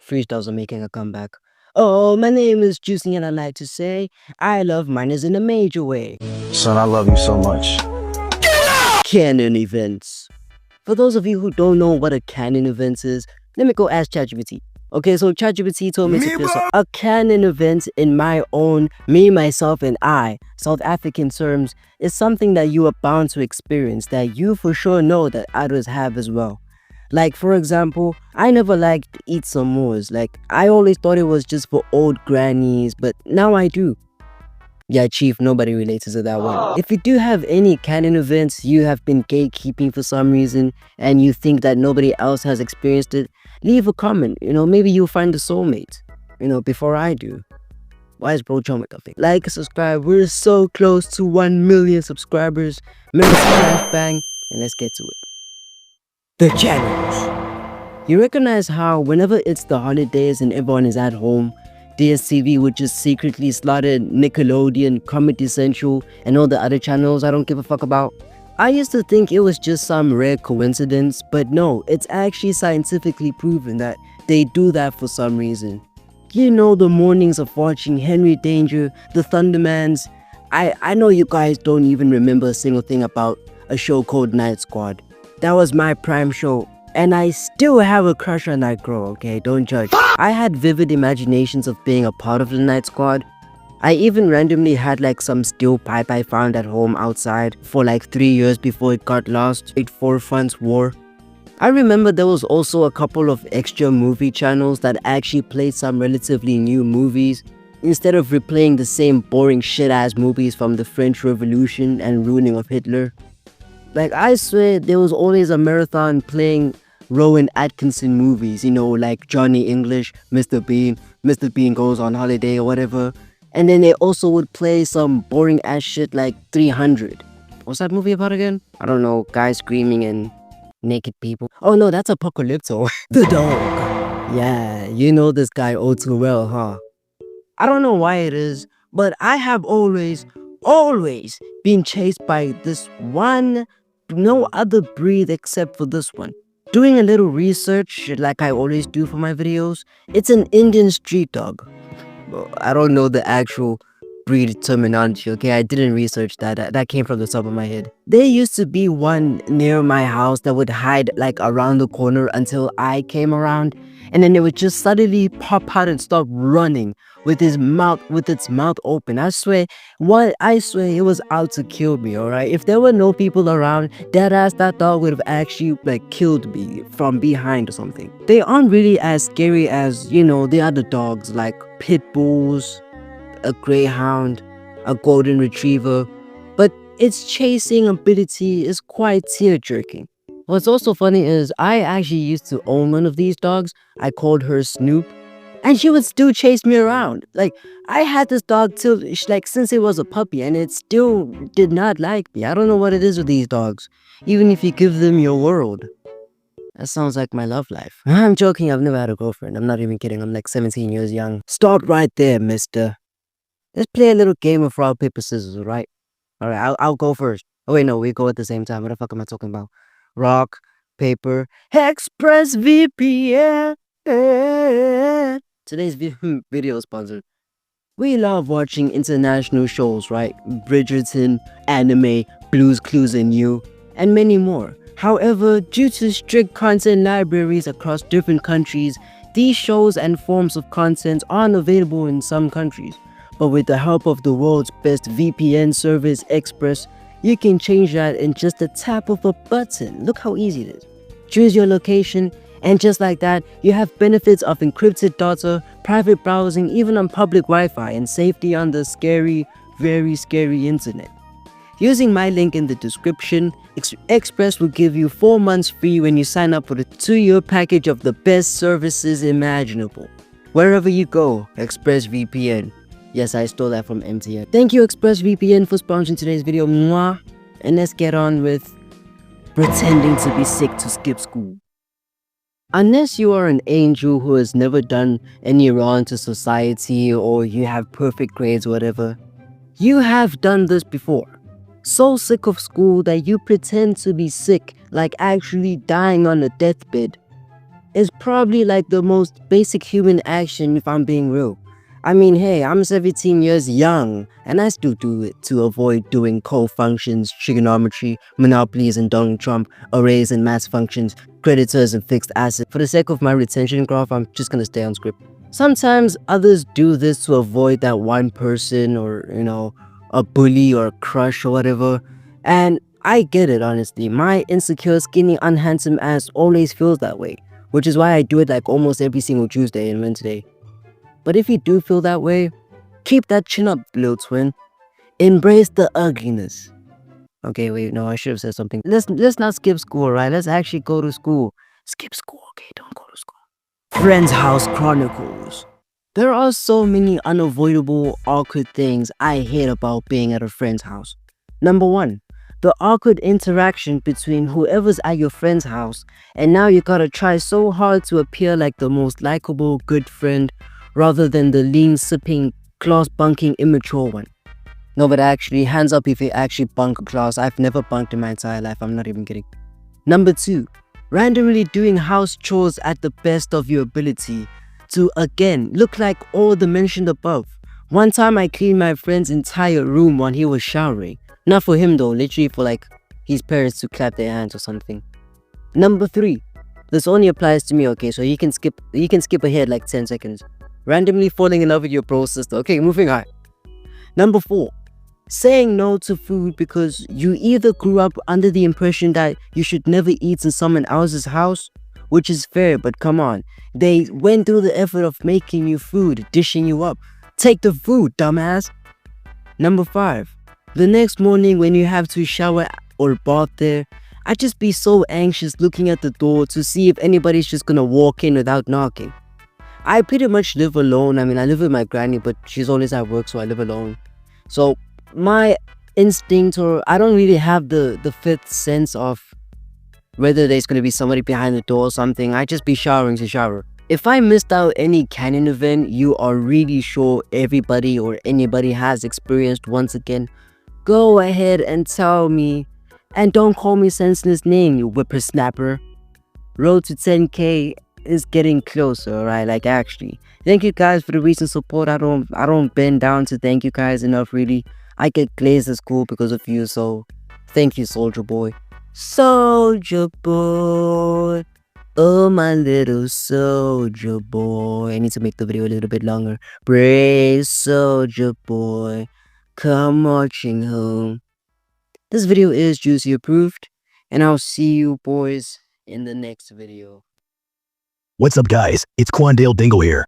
Freestyles are making a comeback. Oh, my name is Juicy and I like to say I love minors in a major way. Son, I love you so much. Canon events. For those of you who don't know what a Canon event is, let me go ask ChatGPT. Okay, so ChatGPT told me to do so. A Canon event in my own, me, myself, and I, South African terms, is something that you are bound to experience that you for sure know that others have as well. Like, for example, I never liked to eat s'mores. Like, I always thought it was just for old grannies, but now I do. Yeah, Chief, nobody relates to that one. If you do have any Canon events you have been gatekeeping for some reason, and you think that nobody else has experienced it, leave a comment. Maybe you'll find the soulmate, before I do. Why is bro John McDuffie? Like, subscribe. We're so close to 1 million subscribers. Remember to smash bang, and let's get to it. The challenge. You recognize how whenever it's the holidays and everyone is at home, DSTV would just secretly slaughter Nickelodeon, Comedy Central, and all the other channels I don't give a fuck about? I used to think it was just some rare coincidence, but no, it's actually scientifically proven that they do that for some reason. The mornings of watching Henry Danger, the Thundermans. I know you guys don't even remember a single thing about a show called Night Squad. That was my prime show, and I still have a crush on that girl, okay? Don't judge. I had vivid imaginations of being a part of the Night Squad. I even randomly had like some steel pipe I found at home outside for like 3 years before it got lost. It for fun's war. I remember there was also a couple of extra movie channels that actually played some relatively new movies instead of replaying the same boring shit-ass movies from the French Revolution and ruining of Hitler. Like, I swear there was always a marathon playing Rowan Atkinson movies, like Johnny English, Mr. Bean Goes on Holiday or whatever. And then they also would play some boring ass shit like 300. What's that movie about again? I don't know, guys screaming and naked people. Oh no, that's Apocalypto. The dog. Yeah, you know this guy all too well, huh? I don't know why it is, but I have always been chased by this one, no other breed except for this one. Doing a little research like I always do for my videos, it's an Indian street dog. Well, I don't know the actual breed terminology, okay? I didn't research that. That came from the top of my head. There used to be one near my house that would hide like around the corner until I came around, and then it would just suddenly pop out and start running with its mouth open. I swear it was out to kill me, alright? If there were no people around, that dog would have actually like killed me from behind or something. They aren't really as scary as, the other dogs like pit bulls, a greyhound, a golden retriever, but its chasing ability is quite tear-jerking. What's also funny is I actually used to own one of these dogs. I called her Snoop, and she would still chase me around. Like, I had this dog since it was a puppy, and it still did not like me. I don't know what it is with these dogs, even if you give them your world. That sounds like my love life. I'm joking, I've never had a girlfriend. I'm not even kidding, I'm like 17 years young. Stop right there, mister. Let's play a little game of rock, paper, scissors, alright? Alright, I'll go first. Oh wait, no, we go at the same time. What the fuck am I talking about? Rock, paper, EXPRESSVPN. Today's video is sponsored. We love watching international shows, right? Bridgerton, anime, Blue's Clues and You, and many more. However, due to strict content libraries across different countries, these shows and forms of content aren't available in some countries. But with the help of the world's best VPN service, Express, you can change that in just a tap of a button. Look how easy it is. Choose your location, and just like that, you have benefits of encrypted data, private browsing, even on public Wi-Fi, and safety on the scary, very scary internet. Using my link in the description, Express will give you 4 months free when you sign up for the 2-year package of the best services imaginable. Wherever you go, EXPRESSVPN. Yes, I stole that from MTN. Thank you, EXPRESSVPN, for sponsoring today's video. Mwah. And let's get on with pretending to be sick to skip school. Unless you are an angel who has never done any wrong to society or you have perfect grades or whatever, you have done this before. So sick of school that you pretend to be sick, like actually dying on a deathbed. is probably like the most basic human action if I'm being real. I mean, hey, I'm 17 years young, and I still do it to avoid doing co-functions, trigonometry, monopolies and Donald Trump, arrays and mass functions, creditors and fixed assets. For the sake of my retention graph, I'm just gonna stay on script. Sometimes others do this to avoid that one person or, a bully or a crush or whatever. And I get it, honestly. My insecure, skinny, unhandsome ass always feels that way, which is why I do it like almost every single Tuesday and Wednesday. But if you do feel that way, keep that chin up, little twin. Embrace the ugliness. Okay, wait, no, I should have said something. Let's not skip school, right? Let's actually go to school. Skip school, okay? Don't go to school. Friend's House Chronicles. There are so many unavoidable, awkward things I hate about being at a friend's house. Number one, the awkward interaction between whoever's at your friend's house, and now you gotta try so hard to appear like the most likable, good friend, rather than the lean, sipping, class bunking, immature one. No, but actually, hands up if you actually bunk a class. I've never bunked in my entire life, I'm not even kidding. Number two, randomly doing house chores at the best of your ability to, again, look like all the mentioned above. One time I cleaned my friend's entire room while he was showering. Not for him though, literally for like his parents to clap their hands or something. Number three, this only applies to me, okay, so you can skip ahead like 10 seconds. Randomly falling in love with your bro sister. Okay, moving on. Number four, saying no to food because you either grew up under the impression that you should never eat in someone else's house, which is fair, but come on. They went through the effort of making you food, dishing you up. Take the food, dumbass. Number five, the next morning when you have to shower or bath there, I'd just be so anxious looking at the door to see if anybody's just gonna walk in without knocking. I pretty much live alone. I mean, I live with my granny, but she's always at work, so I live alone. So my instinct, or I don't really have the fifth sense of whether there's going to be somebody behind the door or something. I just be showering to shower. If I missed out any Canon event you are really sure everybody or anybody has experienced once again, go ahead and tell me. And don't call me senseless name, you whippersnapper. Road to 10K is getting closer, alright? Like, actually, thank you guys for the recent support. I don't bend down to thank you guys enough, really. I get glazed at school because of you, so thank you, soldier boy. Soldier boy, oh my little soldier boy. I need to make the video a little bit longer. Brave soldier boy, come marching home. This video is Juicy approved, and I'll see you boys in the next video. What's up guys, it's Quandale Dingle here.